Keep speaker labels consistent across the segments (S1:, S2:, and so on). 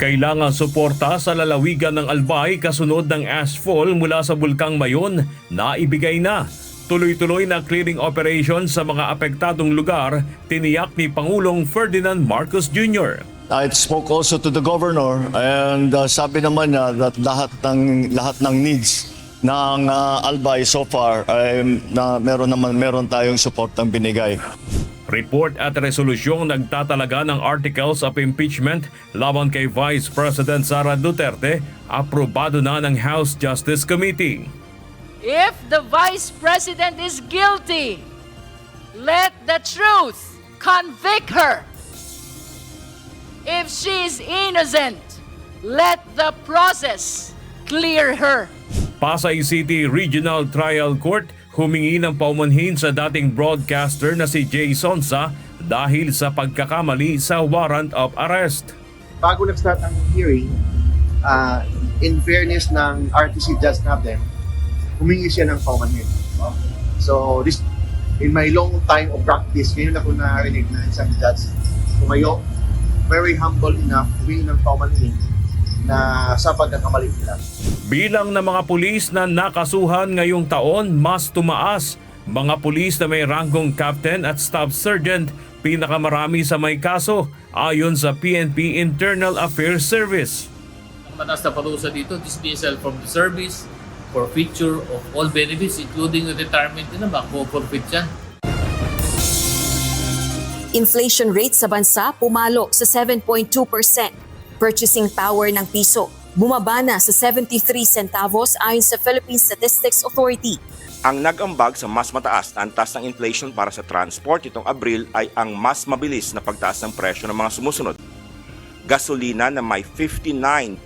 S1: Kailangan suporta sa lalawigan ng Albay kasunod ng ashfall mula sa Bulkang Mayon na ibigay na. Tuloy-tuloy na clearing operation sa mga apektadong lugar, tiniyak ni Pangulong Ferdinand Marcos Jr.
S2: I spoke also to the governor and sabi naman niya that lahat ng needs ng Albay so far ay meron tayong suportang binigay.
S1: Report at resolusyong nagtatalaga ng articles of impeachment laban kay Vice President Sara Duterte, aprobado na ng House Justice Committee.
S3: If the Vice President is guilty, let the truth convict her. If she is innocent, let the process clear her.
S1: Pasay City Regional Trial Court humingi ng paumanhin sa dating broadcaster na si Jay Sonsa dahil sa pagkakamali sa warrant of arrest.
S4: Bago nag-start ang hearing, in fairness ng RTC judge natin, humingi siya ng paumanhin. So, in my long time of practice, ngayon ako narinig na isang judge tumayo, very humble enough, humingi ng paumanhin na sa pagkakamali nila.
S1: Bilang ng mga pulis na nakasuhan ngayong taon, mas tumaas. Mga pulis na may ranggong captain at staff sergeant, pinakamarami sa may kaso, ayon sa PNP Internal Affairs Service.
S5: Ang mataas na parusa dito, dismissal from the service, forfeiture of all benefits, including the retirement din naman, forfeit yan.
S6: Inflation rate sa bansa pumalo sa 7.2%. Purchasing power ng piso bumaba na sa 73 centavos ayon sa Philippine Statistics Authority.
S7: Ang nag-ambag sa mas mataas na antas ng inflation para sa transport itong Abril ay ang mas mabilis na pagtaas ng presyo ng mga sumusunod. Gasolina na may 59.6%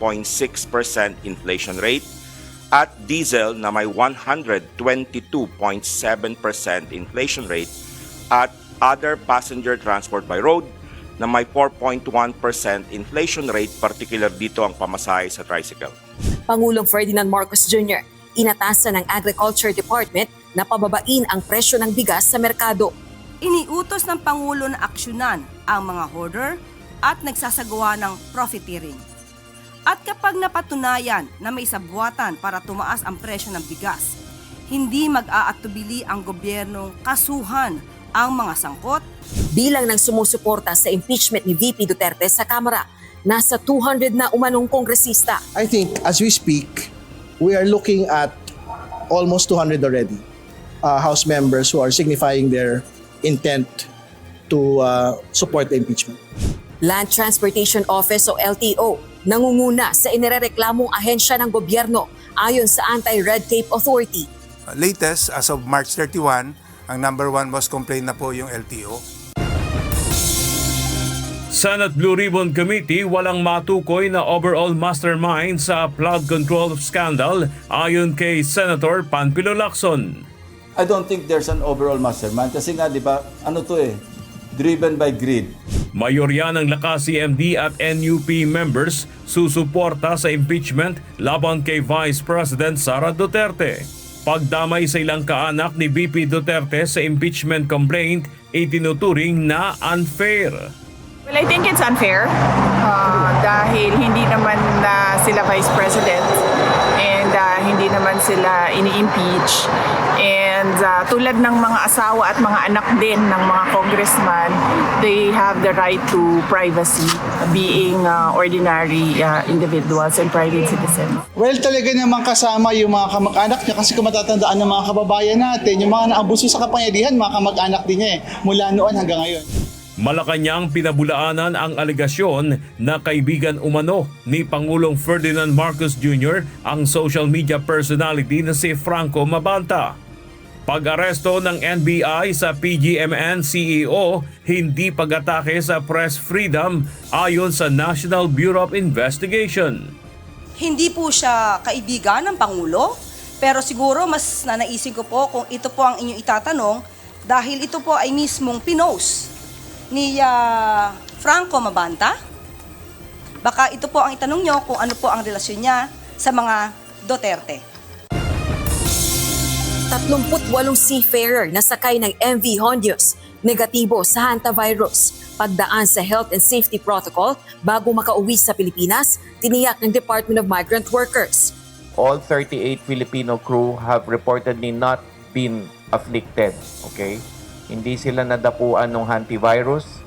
S7: inflation rate at diesel na may 122.7% inflation rate at other passenger transport by road na may 4.1% inflation rate, particular dito ang pamasahe sa tricycle.
S6: Pangulong Ferdinand Marcos Jr. inatasan ng Agriculture Department na pababain ang presyo ng bigas sa merkado.
S8: Iniutos ng Pangulo na aksyonan ang mga hoarder at nagsasagawa ng profiteering. At kapag napatunayan na may sabwatan para tumaas ang presyo ng bigas, hindi mag-aatubili ang gobyernong kasuhan ang mga sangkot.
S6: Bilang ng sumusuporta sa impeachment ni VP Duterte sa Kamara, nasa 200 na umanong kongresista.
S9: I think as we speak, we are looking at almost 200 already. House members who are signifying their intent to support the impeachment.
S6: Land Transportation Office o LTO nangunguna sa inirereklamong ahensya ng gobyerno ayon sa Anti-Red Tape Authority.
S10: Latest, as of March 31, ang number one most complained na po yung LTO.
S1: Senate Blue Ribbon Committee walang matukoy na overall mastermind sa flood control scandal ayon kay Senator Panfilo Lacson.
S11: I don't think there's an overall mastermind kasi nga, di ba, driven by greed.
S1: Mayorya ng Lakas CMD at NUP members susuporta sa impeachment laban kay Vice President Sara Duterte. Pagdamay sa ilang kaanak ni VP Duterte sa impeachment complaint, itinuturing na unfair.
S12: Well, I think it's unfair dahil hindi naman sila Vice President and hindi naman sila ini-impeach. And tulad ng mga asawa at mga anak din ng mga congressman, they have the right to privacy being ordinary individuals and private citizens.
S9: Well, talaga naman kasama yung mga kamag-anak niya kasi kung matatandaan ng mga kababayan natin, yung mga naabuso sa kapangyarihan, mga kamag-anak din niya mula noon hanggang ngayon.
S1: Malacanang pinabulaanan ang alegasyon na kaibigan umano ni Pangulong Ferdinand Marcos Jr. ang social media personality na si Franco Mabanta. Pag-aresto ng NBI sa PGMN CEO, hindi pag-atake sa press freedom ayon sa National Bureau of Investigation.
S8: Hindi po siya kaibigan ng Pangulo, pero siguro mas nanaisin ko po kung ito po ang inyong itatanong dahil ito po ay mismong pinost ni Franco Mabanta. Baka ito po ang itanong nyo kung ano po ang relasyon niya sa mga Duterte.
S6: 38 seafarer na sakay ng MV Hondios negatibo sa hantavirus. pagdaan sa health and safety protocol bago makauwi sa Pilipinas, tiniyak ng Department of Migrant Workers.
S13: All 38 Filipino crew have reportedly not been afflicted. Okay? Hindi sila nadapuan ng hantavirus.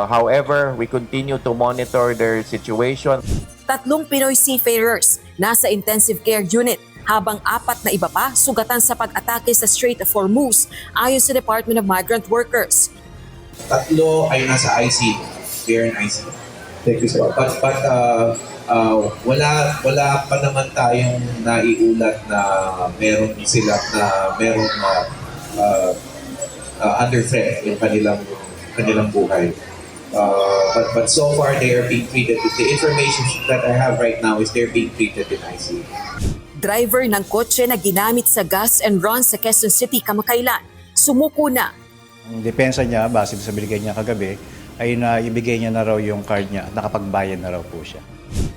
S13: However, we continue to monitor their situation.
S6: 3 Pinoy seafarers nasa intensive care unit habang 4 na iba pa sugatan sa pag-atake sa Strait of Hormuz ayon sa Department of Migrant Workers.
S14: 3 ay nasa ICU. They're in ICU. Thank you, sir. But wala pa naman tayong naiulat na meron under threat yung kanilang buhay. But so far they are being treated. The information that I have right now is they're being treated in ICU.
S6: Driver ng kotse na ginamit sa gas and run sa Quezon City kamakailan, sumuko na.
S15: Ang depensa niya, base sa binigay niya kagabi, ay naibigay niya na raw yung card niya at nakapagbayad na raw po siya.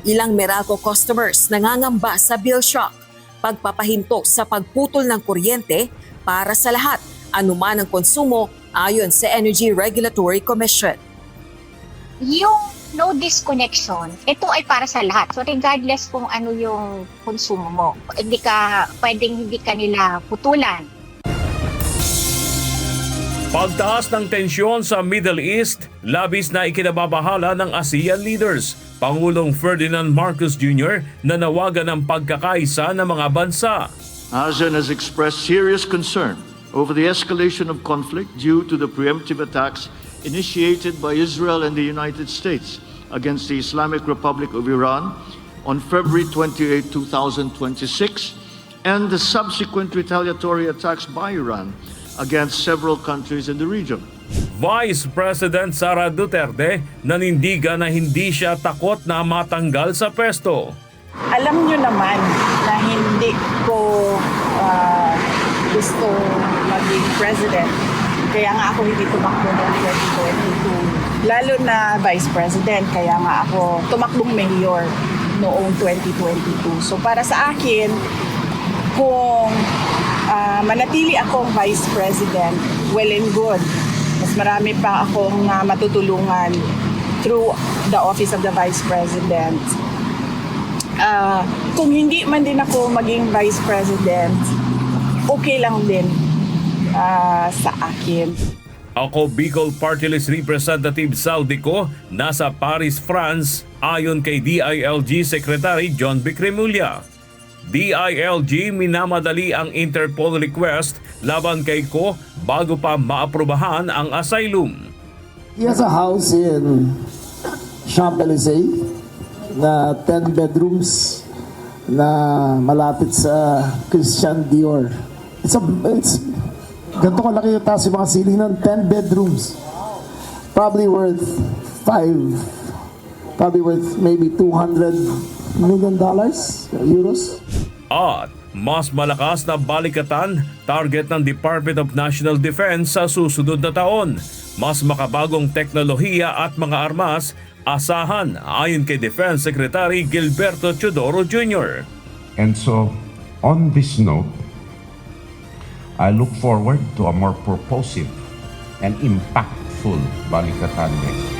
S6: Ilang Meralco customers nangangamba sa bill shock, pagpapahinto sa pagputol ng kuryente para sa lahat, anuman ang konsumo ayon sa Energy Regulatory Commission.
S16: Yung no disconnection, ito ay para sa lahat. So regardless kung ano yung konsumo mo, hindi ka nila putulan.
S1: Pagtaas ng tensyon sa Middle East, labis na ikinababahala ng ASEAN leaders. Pangulong Ferdinand Marcos Jr. nanawagan ng pagkakaisa ng mga bansa.
S17: ASEAN has expressed serious concern over the escalation of conflict due to the preemptive attacks initiated by Israel and the United States against the Islamic Republic of Iran on February 28, 2026, and the subsequent retaliatory attacks by Iran against several countries in the region.
S1: Vice President Sara Duterte nanindigan na hindi siya takot na matanggal sa pwesto.
S12: Alam nyo naman na hindi ko gusto maging president. Kaya nga ako hindi tumakbo noong 2022. Lalo na vice president, kaya nga ako tumakbong mayor noong 2022. So para sa akin, kung manatili akong vice president, well and good. Mas marami pa akong matutulungan through the office of the vice president. Kung hindi man din ako maging vice president, okay lang din sa akin.
S1: Ako Bicol Party List Representative Saldico nasa Paris, France ayon kay DILG Secretary John B. Cremulya. DILG minamadali ang Interpol request laban kay Ko bago pa maaprubahan ang asylum.
S18: He has a house in Champs-Élysées na 10 bedrooms na malapit sa Christian Dior. It's ganito kalaki yung taas yung mga ceiling ng 10 bedrooms. Probably worth maybe $200 million, euros.
S1: At mas malakas na balikatan target ng Department of National Defense sa susunod na taon. Mas makabagong teknolohiya at mga armas asahan ayon kay Defense Secretary Gilberto Teodoro Jr.
S19: And so, on this note, I look forward to a more purposive and impactful balikatan next.